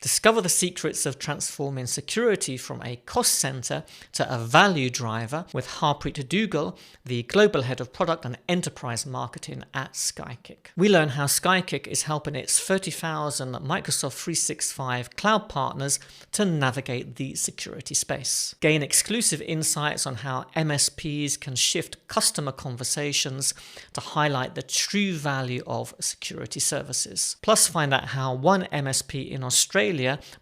Discover the secrets of transforming security from a cost center to a value driver with Harpreet Duggal, the Global Head of Product and Enterprise Marketing at SkyKick. We learn how SkyKick is helping its 30,000 Microsoft 365 cloud partners to navigate the security space. Gain exclusive insights on how MSPs can shift customer conversations to highlight the true value of security services. Plus, find out how one MSP in Australia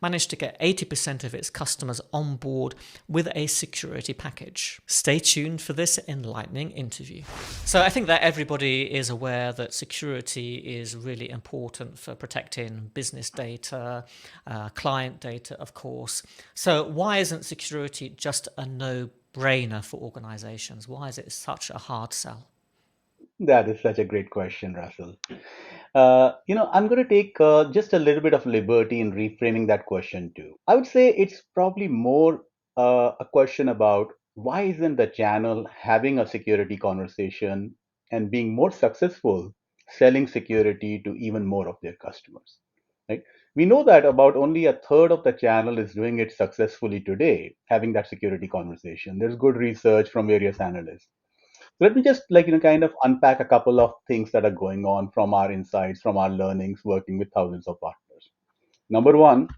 managed to get 80% of its customers on board with a security package. Stay tuned for this enlightening interview. So I think that everybody is aware that security is really important for protecting business data, client data, of course. So why isn't security just a no-brainer for organizations? Why is it such a hard sell? That is such a great question, Russell. I'm going to take just a little bit of liberty in reframing that question too. I would say it's probably more a question about why isn't the channel having a security conversation and being more successful selling security to even more of their customers, right? We know that about only a third of the channel is doing it successfully today, having that security conversation. There's good research from various analysts. Let me just kind of unpack a couple of things that are going on from our insights, from our learnings, working with thousands of partners. Number one,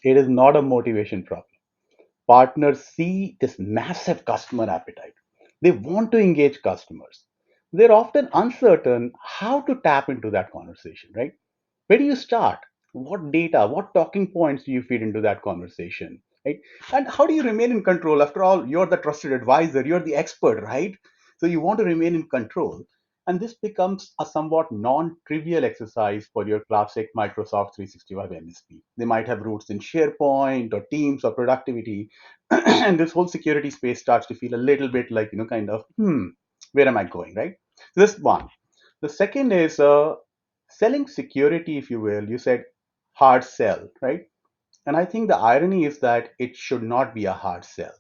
it is not a motivation problem. Partners see this massive customer appetite. They want to engage customers. They're often uncertain how to tap into that conversation, right? Where do you start? What data, what talking points do you feed into that conversation, right? And how do you remain in control? After all, you're the trusted advisor, you're the expert, right? So you want to remain in control. And this becomes a somewhat non trivial exercise for your classic Microsoft 365 MSP. They might have roots in SharePoint or Teams or productivity. And this whole security space starts to feel a little bit like, kind of, where am I going, right? This one. The second is selling security, if you will. You said hard sell, right? And I think the irony is that it should not be a hard sell.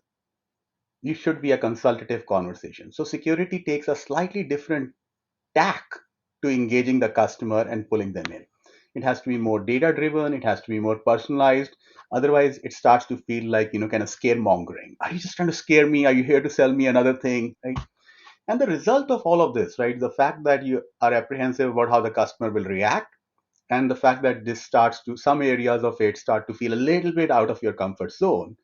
It should be a consultative conversation. So security takes a slightly different tack to engaging the customer and pulling them in. It has to be more data driven, it has to be more personalized. Otherwise, it starts to feel like, kind of scaremongering. Are you just trying to scare me? Are you here to sell me another thing? Right? And the result of all of this, right, the fact that you are apprehensive about how the customer will react, and the fact that this starts to, some areas of it start to feel a little bit out of your comfort zone,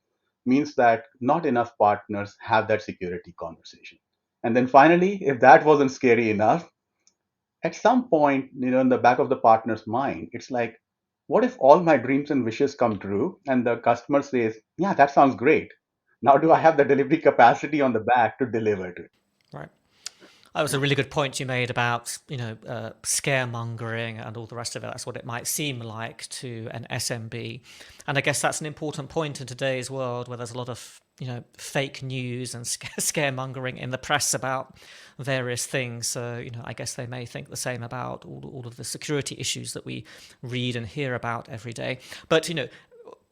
means that not enough partners have that security conversation. And then finally, if that wasn't scary enough, at some point, in the back of the partner's mind, it's like, what if all my dreams and wishes come true? And the customer says, yeah, that sounds great. Now, do I have the delivery capacity on the back to deliver to it? Right. That was a really good point you made about, scaremongering and all the rest of it. That's what it might seem like to an SMB. And I guess that's an important point in today's world where there's a lot of, fake news and scaremongering in the press about various things. So, I guess they may think the same about all of the security issues that we read and hear about every day. But,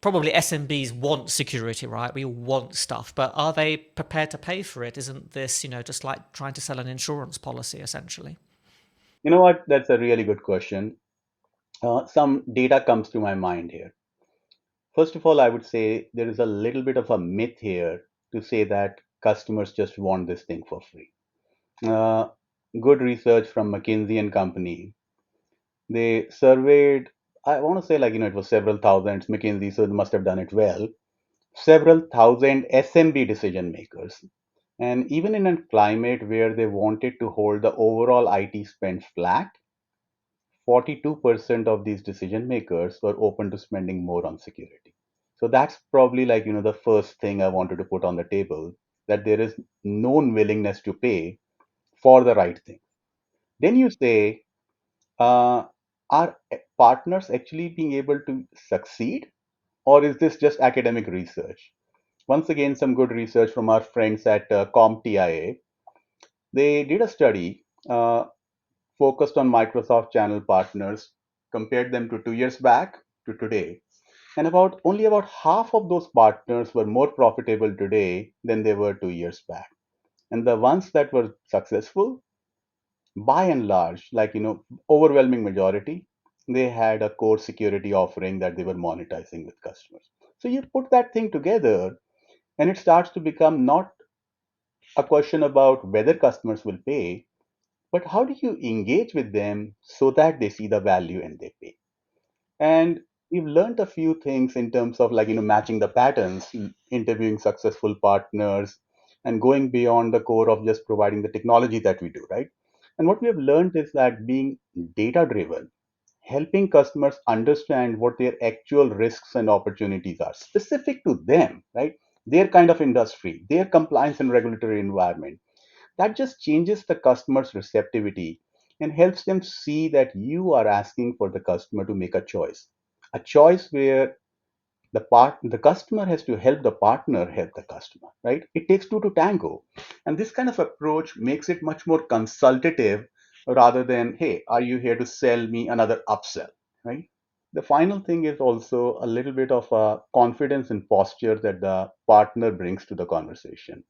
probably SMBs want security, right? We all want stuff, but are they prepared to pay for it? Isn't this, just like trying to sell an insurance policy, essentially? You know what? That's a really good question. Some data comes to my mind here. First of all, I would say there is a little bit of a myth here to say that customers just want this thing for free. Uh, Good research from McKinsey and Company. They surveyed, I want to say it was several thousands, McKinsey, so they must have done it well, several thousand SMB decision makers. And even in a climate where they wanted to hold the overall IT spend flat, 42% of these decision makers were open to spending more on security. So that's probably the first thing I wanted to put on the table, that there is known willingness to pay for the right thing. Then you say, uh, are partners actually being able to succeed, or is this just academic research? Once again, some good research from our friends at CompTIA. They did a study focused on Microsoft channel partners, compared them to 2 years back to today. And only about half of those partners were more profitable today than they were 2 years back. And the ones that were successful, by and large, overwhelming majority, they had a core security offering that they were monetizing with customers. So you put that thing together, and it starts to become not a question about whether customers will pay, but how do you engage with them so that they see the value and they pay. And we've learned a few things in terms of, like, matching the patterns, interviewing successful partners, and going beyond the core of just providing the technology that we do, right? And what we have learned is that being data driven, helping customers understand what their actual risks and opportunities are specific to them, right? Their kind of industry, their compliance and regulatory environment, that just changes the customer's receptivity and helps them see that you are asking for the customer to make a choice where the customer has to help the partner help the customer, right? It takes two to tango, and this kind of approach makes it much more consultative rather than, hey, are you here to sell me another upsell, right? The final thing is also a little bit of a confidence and posture that the partner brings to the conversation.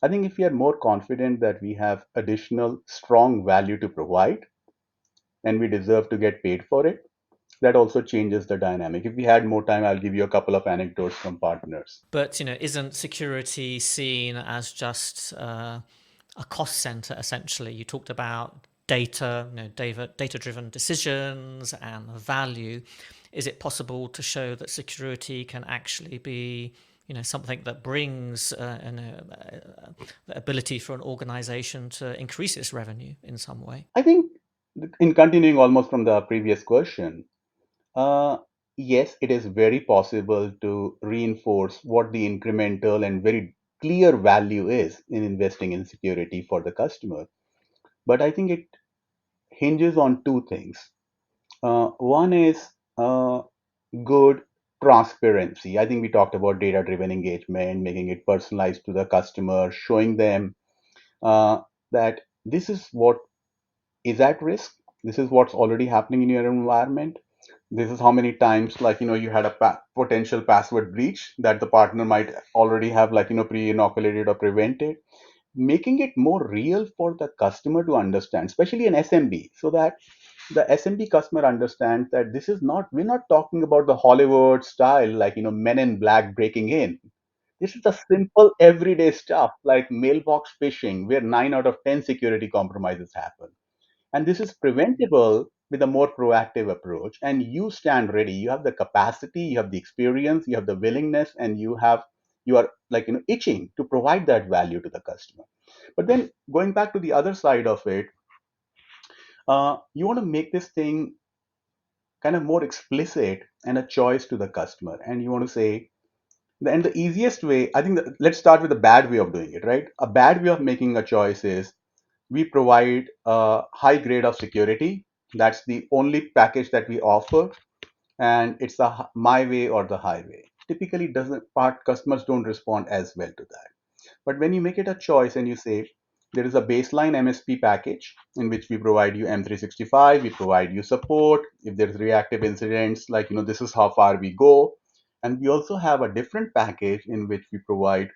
I think if we are more confident that we have additional strong value to provide and we deserve to get paid for it, that also changes the dynamic. If we had more time, I'll give you a couple of anecdotes from partners. But isn't security seen as just a cost center? Essentially, you talked about data, data-driven decisions and value. Is it possible to show that security can actually be something that brings the ability for an organization to increase its revenue in some way? I think, in continuing almost from the previous question, uh, yes, it is very possible to reinforce what the incremental and very clear value is in investing in security for the customer. But I think it hinges on two things. One is good transparency. I think we talked about data driven engagement, making it personalized to the customer, showing them uh, that this is what is at risk. This is what's already happening in your environment. This is how many times, like, you had a potential password breach that the partner might already have, like, pre-inoculated or prevented, making it more real for the customer to understand, especially an SMB, so that the SMB customer understands that this is not, we're not talking about the Hollywood style, like, Men in Black breaking in. This is the simple everyday stuff like mailbox phishing, where 9 out of 10 security compromises happen. And this is preventable with a more proactive approach. And you stand ready. You have the capacity, you have the experience, you have the willingness, and you are, like, itching to provide that value to the customer. But then going back to the other side of it, you want to make this thing kind of more explicit and a choice to the customer. And you want to say, and the easiest way, I think, that, let's start with the bad way of doing it, right? A bad way of making a choice is we provide a high grade of security. That's the only package that we offer, and it's the my way or the highway. Typically, doesn't part customers don't respond as well to that. But when you make it a choice and you say there is a baseline MSP package in which we provide you M365, we provide you support. If there's reactive incidents, like, this is how far we go. And we also have a different package in which we provide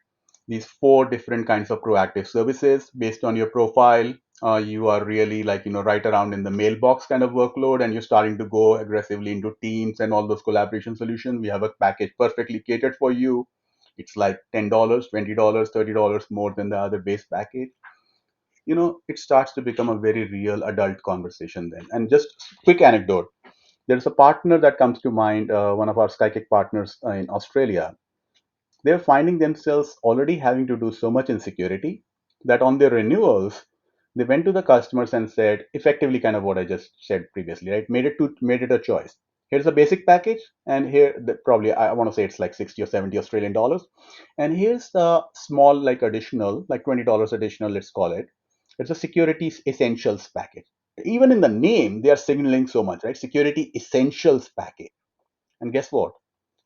these four different kinds of proactive services based on your profile. You are really, like, right around in the mailbox kind of workload, and you're starting to go aggressively into teams and all those collaboration solutions. We have a package perfectly catered for you. It's like $10, $20, $30 more than the other base package. It starts to become a very real adult conversation then. And just quick anecdote, there's a partner that comes to mind, one of our SkyKick partners in Australia. They're finding themselves already having to do so much in security that on their renewals, they went to the customers and said, effectively, kind of what I just said previously, right? Made it a choice. Here's a basic package, and here probably I want to say it's like 60 or 70 Australian dollars, and here's the small, like, additional, like, $20 additional, let's call it. It's a security essentials package. Even in the name, they are signaling so much, right? Security essentials package. And guess what?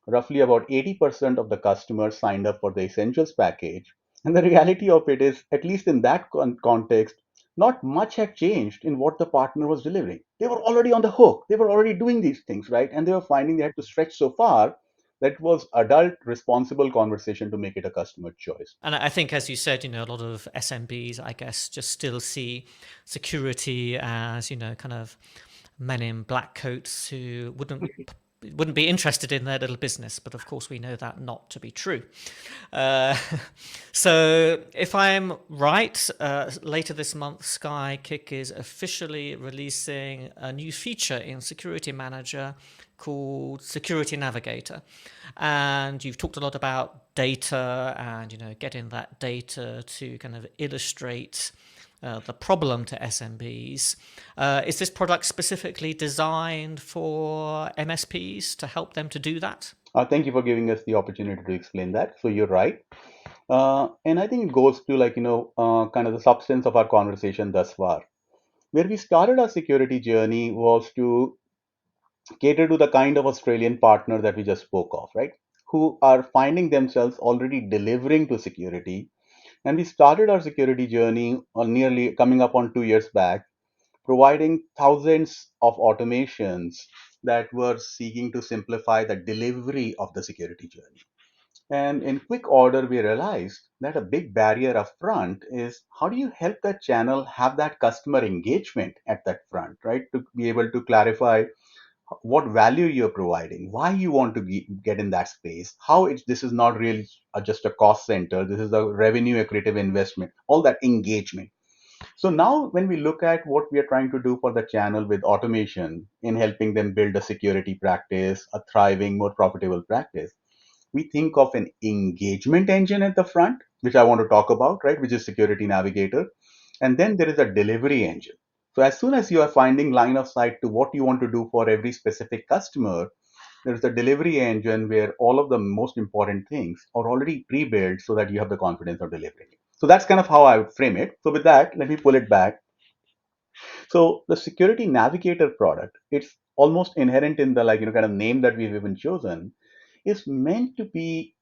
Roughly about 80% of the customers signed up for the essentials package. And the reality of it is, at least in that context, not much had changed in what the partner was delivering. They were already on the hook. They were already doing these things, right? And they were finding they had to stretch so far that it was adult, responsible conversation to make it a customer choice. And I think, as you said, a lot of SMBs, I guess, just still see security as, kind of men in black coats who wouldn't be interested in their little business, but of course we know that not to be true. Uh, so if I'm right, later this month, SkyKick is officially releasing a new feature in Security Manager called Security Navigator. And you've talked a lot about data and, getting that data to kind of illustrate the problem to SMBs. Is this product specifically designed for MSPs to help them to do that? Thank you for giving us the opportunity to explain that. So you're right. And I think it goes to kind of the substance of our conversation thus far. Where we started our security journey was to cater to the kind of Australian partner that we just spoke of, right? Who are finding themselves already delivering to security. And we started our security journey on nearly coming up on 2 years back, providing thousands of automations that were seeking to simplify the delivery of the security journey. And in quick order, we realized that a big barrier up front is how do you help that channel have that customer engagement at that front, right? To be able to clarify what value you're providing, why you want to get in that space, how this is not really just a cost center, this is a revenue accretive investment, all that engagement. So now when we look at what we are trying to do for the channel with automation in helping them build a security practice, a thriving, more profitable practice, we think of an engagement engine at the front, which I want to talk about, right, which is Security Navigator. And then there is a delivery engine. So as soon as you are finding line of sight to what you want to do for every specific customer, there's a delivery engine where all of the most important things are already pre-built so that you have the confidence of delivering it. So that's kind of how I would frame it. So with that, let me pull it back. So the Security Navigator product, it's almost inherent in the kind of name that we've even chosen, is meant to be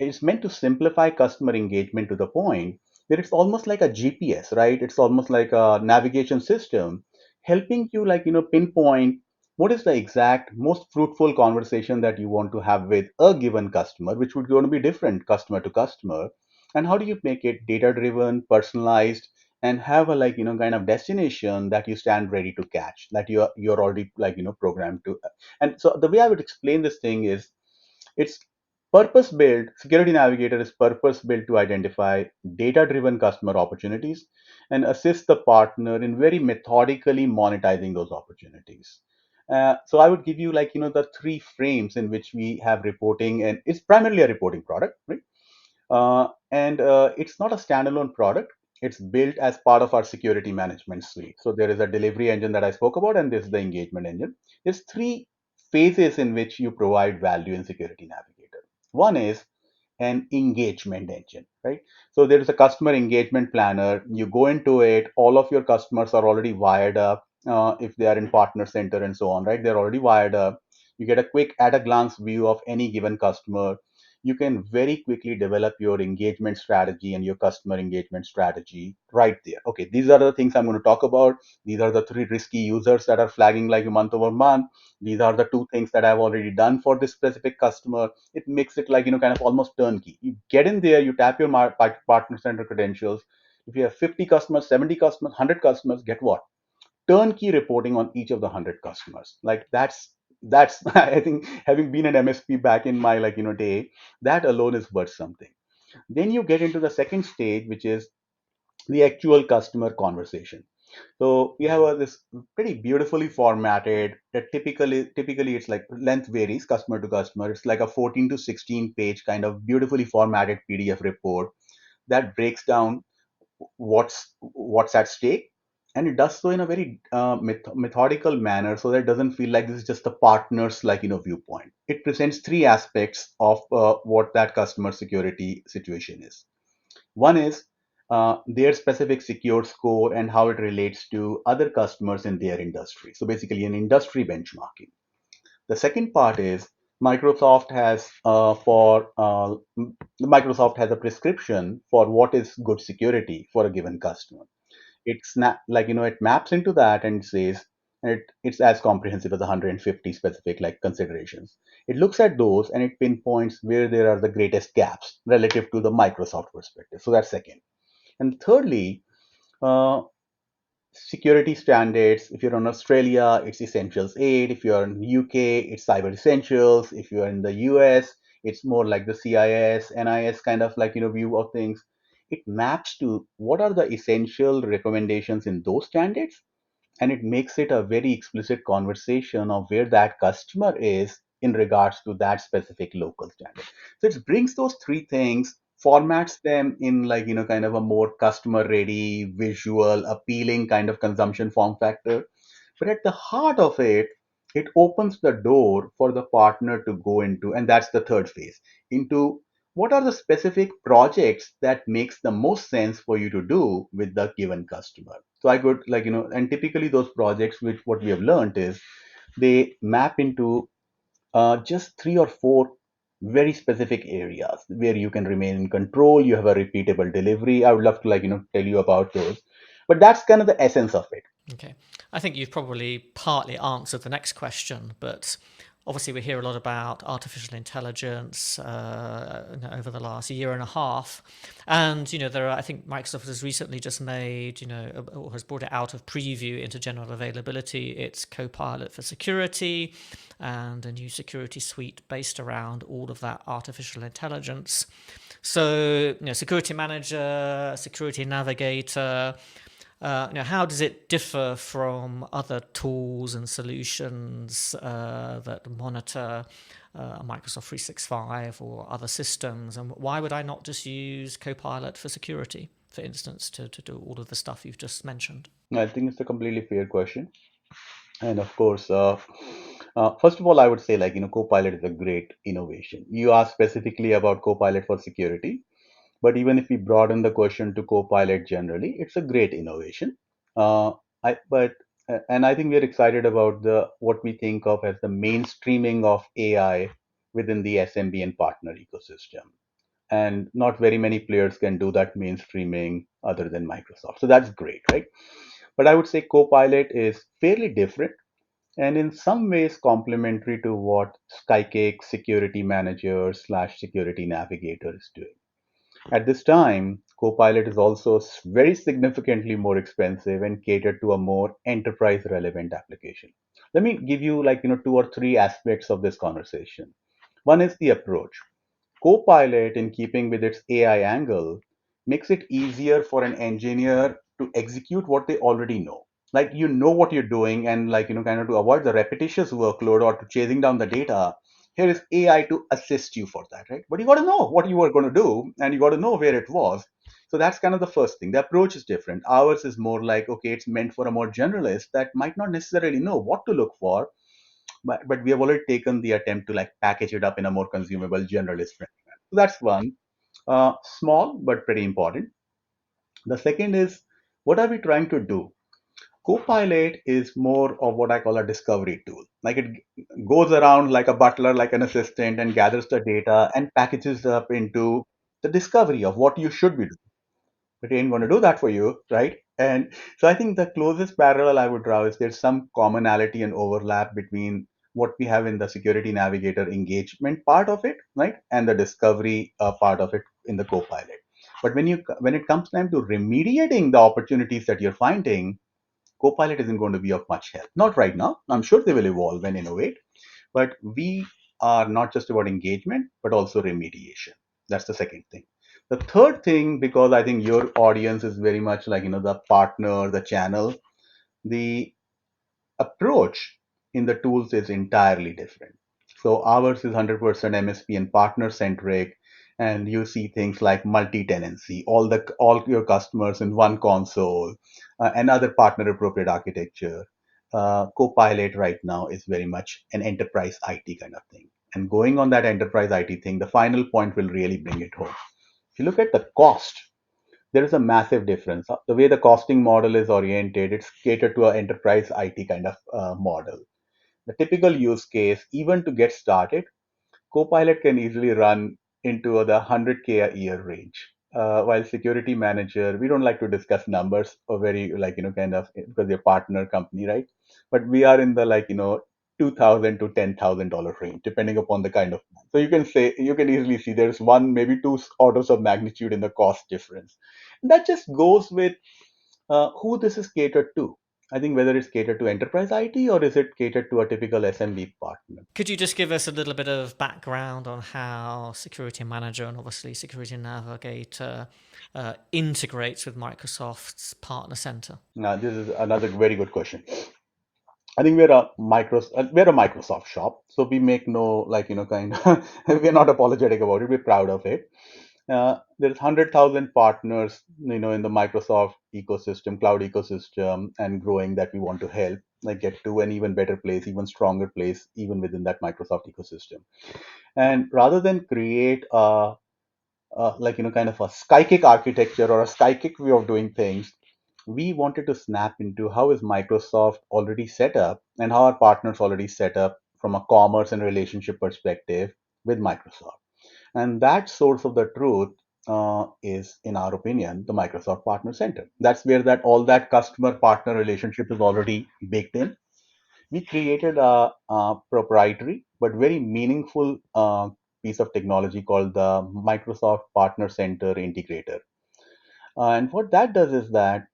it's meant to simplify customer engagement to the point where it's almost like a GPS, right? It's almost like a navigation system helping you pinpoint what is the exact most fruitful conversation that you want to have with a given customer, which would going to be different customer to customer, and how do you make it data driven, personalized, and have a kind of destination that you stand ready to catch, that you're already programmed to. And so the way I would explain this thing is it's purpose built. Security Navigator is purpose built to identify data driven customer opportunities and assist the partner in very methodically monetizing those opportunities. So I would give you the three frames in which we have reporting, and it's primarily a reporting product, right? And it's not a standalone product. It's built as part of our security management suite. So there is a delivery engine that I spoke about, and this is the engagement engine. There's three phases in which you provide value in Security Navigator. One is an engagement engine, right? So there is a customer engagement planner. You go into it, all of your customers are already wired up. If they are in partner center and so on, right? They're already wired up. You get a quick at a glance view of any given customer. You can very quickly develop your engagement strategy and your customer engagement strategy right there. Okay, these are the things I'm going to talk about. These are the three risky users that are flagging like a month over month. These are the two things that I've already done for this specific customer. It makes it kind of almost turnkey. You get in there, you tap your partner center credentials. If you have 50 customers, 70 customers, 100 customers, get what? Turnkey reporting on each of the 100 customers. Like that's I think having been an MSP back in my day, that alone is worth something. Then you get into the second stage, which is the actual customer conversation. So we have this pretty beautifully formatted. That typically it's like length varies customer to customer. It's like a 14 to 16 page kind of beautifully formatted PDF report that breaks down what's at stake, and it does so in a very methodical manner, so that it doesn't feel like this is just the partner's viewpoint. It presents three aspects of what that customer security situation is. One is their specific secure score and how it relates to other customers in their industry, so basically an industry benchmarking. The second part is Microsoft has Microsoft has a prescription for what is good security for a given customer. It maps into that and says, and it's as comprehensive as 150 specific considerations. It looks at those and it pinpoints where there are the greatest gaps relative to the Microsoft perspective. So that's second. And thirdly, uh, security standards. If you're in Australia, it's Essentials 8. If you're in UK, it's Cyber Essentials. If you're in the US, it's more like the CIS, NIS kind of like, view of things. It maps to what are the essential recommendations in those standards, and it makes it a very explicit conversation of where that customer is in regards to that specific local standard. So it brings those three things, formats them in like, kind of a more customer ready, visual, appealing kind of consumption form factor. But at the heart of it, it opens the door for the partner to go into, and that's the third phase, into what are the specific projects that makes the most sense for you to do with the given customer. So I could like, and typically those projects, which what we have learned is they map into just three or four very specific areas where you can remain in control. You have a repeatable delivery. I would love to like, tell you about those, but that's kind of the essence of it. Okay. I think you've probably partly answered the next question, but obviously we hear a lot about artificial intelligence over the last year and a half. And, there are, I think Microsoft has recently just made, or has brought it out of preview into general availability, its Copilot for security and a new security suite based around all of that artificial intelligence. So, security manager, security navigator, how does it differ from other tools and solutions that monitor Microsoft 365 or other systems? And why would I not just use Copilot for security, for instance, to do all of the stuff you've just mentioned? I think it's a completely fair question. And of course, first of all, I would say like, Copilot is a great innovation. You asked specifically about Copilot for security, but even if we broaden the question to Copilot generally, it's a great innovation. Uh, and I think we're excited about the what we think of as the mainstreaming of AI within the SMB and partner ecosystem. And not very many players can do that mainstreaming other than Microsoft. So that's great, right? But I would say Copilot is fairly different and in some ways complementary to what SkyKick Security Manager slash Security Navigator is doing. At this time, Copilot is also very significantly more expensive and catered to a more enterprise relevant application. Let me give you like, two or three aspects of this conversation. One is the approach. Copilot, in keeping with its AI angle, makes it easier for an engineer to execute what they already know. Like you know what you're doing, and like kind of to avoid the repetitious workload or to chasing down the data, here is AI to assist you for that, right? But you got to know what you were going to do, and you got to know where it was. So that's kind of the first thing. The approach is different. Ours is more like, okay, it's meant for a more generalist that might not necessarily know what to look for, but we have already taken the attempt to like package it up in a more consumable generalist friendly manner. So that's one. Small but pretty important. The second is, what are we trying to do? Copilot is more of what I call a discovery tool. Like it goes around like a butler, like an assistant, and gathers the data and packages it up into the discovery of what you should be doing. But it ain't going to do that for you, right? And so I think the closest parallel I would draw is there's some commonality and overlap between what we have in the security navigator engagement part of it, right, and the discovery part of it in the Copilot. But when it comes time to remediating the opportunities that you're finding, Copilot isn't going to be of much help. Not right now. I'm sure they will evolve and innovate, but we are not just about engagement, but also remediation. That's the second thing. The third thing, because I think your audience is very much like, the partner, the channel, the approach in the tools is entirely different. So ours is 100% MSP and partner centric, and you see things like multi-tenancy, all your customers in one console, another partner appropriate architecture. Copilot right now is very much an enterprise IT kind of thing. And going on that enterprise IT thing, the final point will really bring it home. If you look at the cost, there is a massive difference. The way the costing model is oriented, it's catered to an enterprise IT kind of model. The typical use case, even to get started, Copilot can easily run into the 100K a year range. While security manager, we don't like to discuss numbers or very like, kind of because we're partner company, right? But we are in the like, $2,000 to $10,000 range, depending upon the kind of. So you can easily see there's one, maybe two orders of magnitude in the cost difference. And that just goes with Who this is catered to? I think whether it's catered to enterprise IT or is it catered to a typical SMB partner. Could you just give us a little bit of background on how Security Manager and obviously Security Navigator integrates with Microsoft's Partner Center? Now, this is another very good question. I think we're a Microsoft shop, so we make no kind of we're not apologetic about it. We're proud of it. There's 100,000 partners, in the Microsoft ecosystem, cloud ecosystem, and growing that we want to help, like get to an even better place, even stronger place, even within that Microsoft ecosystem. And rather than create kind of a SkyKick architecture or a SkyKick way of doing things, we wanted to snap into how is Microsoft already set up and how our partners already set up from a commerce and relationship perspective with Microsoft. And that source of the truth is, in our opinion, the Microsoft Partner Center. That's where that all that customer partner relationship is already baked in. We created a proprietary but very meaningful piece of technology called the Microsoft Partner Center Integrator. And what that does is that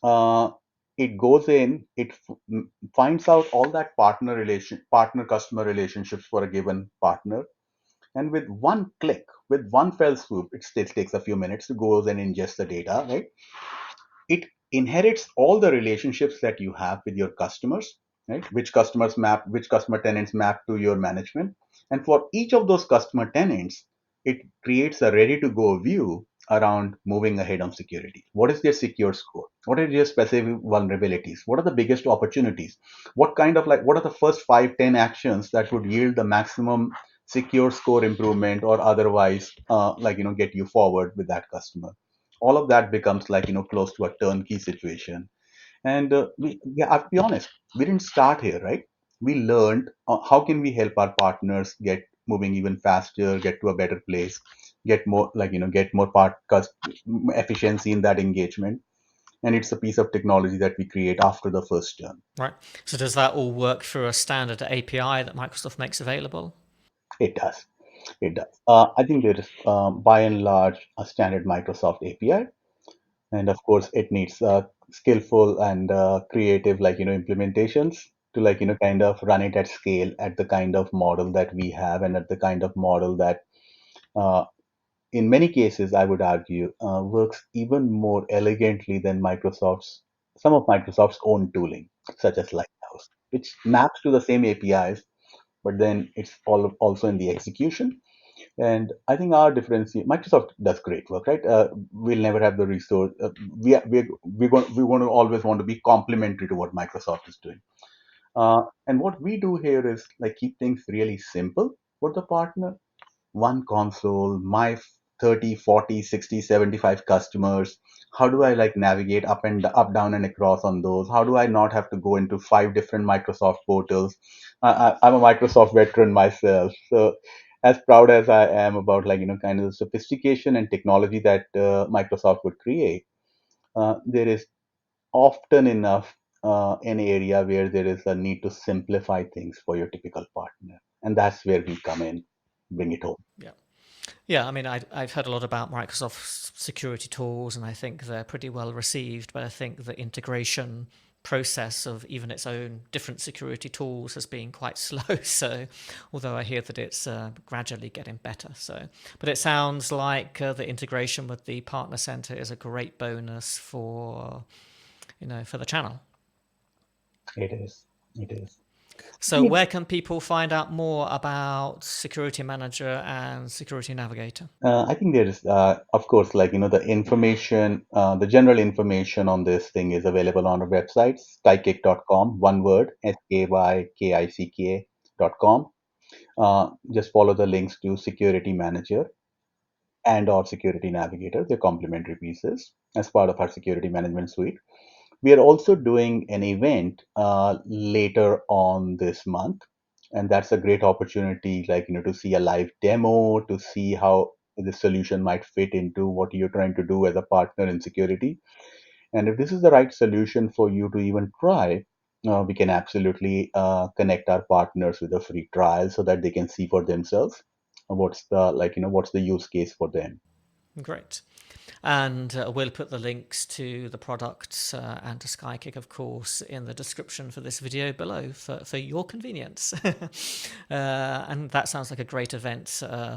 uh, it goes in, finds out all that partner customer relationships for a given partner, and with one click, with one fell swoop, it still takes a few minutes to go and ingest the data, right? It inherits all the relationships that you have with your customers, right? Which customer tenants map to your management. And for each of those customer tenants, it creates a ready to go view around moving ahead on security. What is their secure score? What are their specific vulnerabilities? What are the biggest opportunities? What are the first 5, 10 actions that would yield the maximum secure score improvement or otherwise, get you forward with that customer? All of that becomes close to a turnkey situation. And I'll be honest, we didn't start here, right? We learned how can we help our partners get moving even faster, get to a better place, get more efficiency in that engagement. And it's a piece of technology that we create after the first turn. Right. So does that all work through a standard API that Microsoft makes available? It does. It does. I think there is, by and large, a standard Microsoft API, and of course it needs skillful and creative implementations to kind of run it at scale at the kind of model that we have and at the kind of model that uh, in many cases I would argue works even more elegantly than Microsoft's own tooling, such as Lighthouse, which maps to the same APIs, but then it's also in the execution. And I think our difference, Microsoft does great work, right? We'll never have the resource. We want to always want to be complementary to what Microsoft is doing. And what we do here is keep things really simple for the partner. One console, my 30, 40, 60, 75 customers. How do I navigate up, down, and across on those? How do I not have to go into 5 different Microsoft portals? I'm a Microsoft veteran myself, so as proud as I am about kind of the sophistication and technology that Microsoft would create, there is often enough an area where there is a need to simplify things for your typical partner, and that's where we come in, bring it home. Yeah. Yeah, I mean, I've heard a lot about Microsoft's security tools, and I think they're pretty well received. But I think the integration process of even its own different security tools has been quite slow. So, although I hear that it's gradually getting better. So, but it sounds like the integration with the partner center is a great bonus for for the channel. It is. It is. So, Yeah. where can people find out more about Security Manager and Security Navigator? I think there is, of course, the information, the general information on this thing is available on our website, skykick.com, one word, SKYKICK.com. Just follow the links to Security Manager and or Security Navigator. They're complementary pieces as part of our security management suite. We are also doing an event later on this month, and that's a great opportunity, to see a live demo, to see how the solution might fit into what you're trying to do as a partner in security. And if this is the right solution for you to even try, we can absolutely connect our partners with a free trial so that they can see for themselves what's the what's the use case for them. Great. And we'll put the links to the products and to SkyKick, of course, in the description for this video below for your convenience. And that sounds like a great event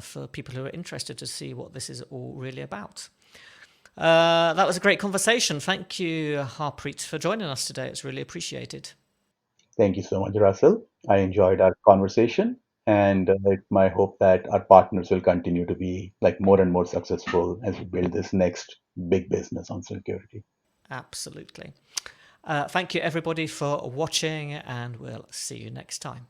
for people who are interested to see what this is all really about. That was a great conversation. Thank you, Harpreet, for joining us today. It's really appreciated. Thank you so much, Russell. I enjoyed our conversation, and it's my hope that our partners will continue to be like more and more successful as we build this next big business on security. Absolutely. Thank you, everybody, for watching, and we'll see you next time.